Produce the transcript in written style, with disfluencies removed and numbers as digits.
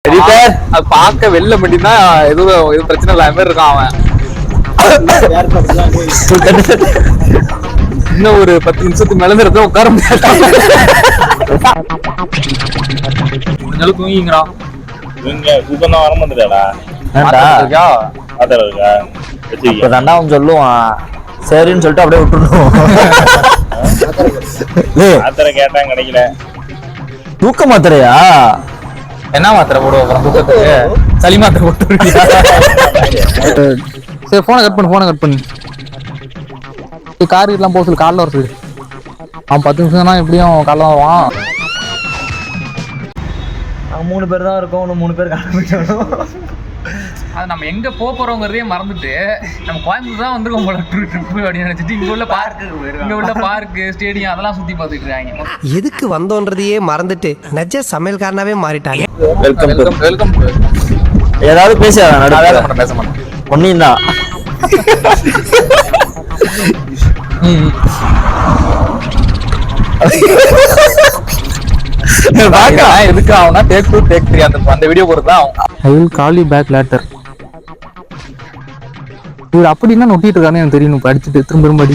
அது பார்க்க வெள்ள மட்டும்தான் எதுவும் பிரச்சனை இல்லாம இருக்கான் அவன். இன்னும் ஒரு 10 நிமிஷத்துக்கு மேல இடத்துல உட்கார முடிஞ்சாலும் தூங்கிங்கிறான். தூக்கம் வர மாட்டேதாடா அவன் சொல்லுவான் சரின்னு சொல்லிட்டு அப்படியே விட்டுருணும். மாத்திரை கேட்டான் கிடைக்கல. தூக்க மாத்திரையா? என்ன மாத்திரை போடுவோம் அப்புறம் தூக்கத்துக்கு? சளி மாத்திரை போட்டு. சரி போனை கட் பண்ணு. கார் எல்லாம் போக சொல்லு, காலைல வர சொல்லு. அவன் 10 நிமிஷம் எப்படியும் காலைல வருவான். 3 பேர் தான் இருக்கோம், 3 பேர் காண. அது நம்ம எங்க போறோங்கிறதே மறந்துட்டு நம்ம கோயம்புத்தூர் தான் வந்துருக்கோம் போல ட்ரிப் அப்படின்னு நினைச்சிட்டு இங்க உள்ள பார்க்கு ஸ்டேடியம் அதெல்லாம் சுத்தி பார்த்துட்டு இருக்காங்க. எதுக்கு வந்தோன்றதையே மறந்துட்டு நெஜ சமையல்காரனாவே மாறிட்டாங்க. வெல்கம். ஏதாவது பேச மாட்டேன் ஒன்னும் தான். எதுக்கு ஆகும்னா டேக் 2 டேக் 3 அந்த video Poruthan. I will call you back later. இவர் அப்படின்னா நொட்டிட்டு இருக்கானே எனக்கு தெரியும். படிச்சுட்டு திரும்ப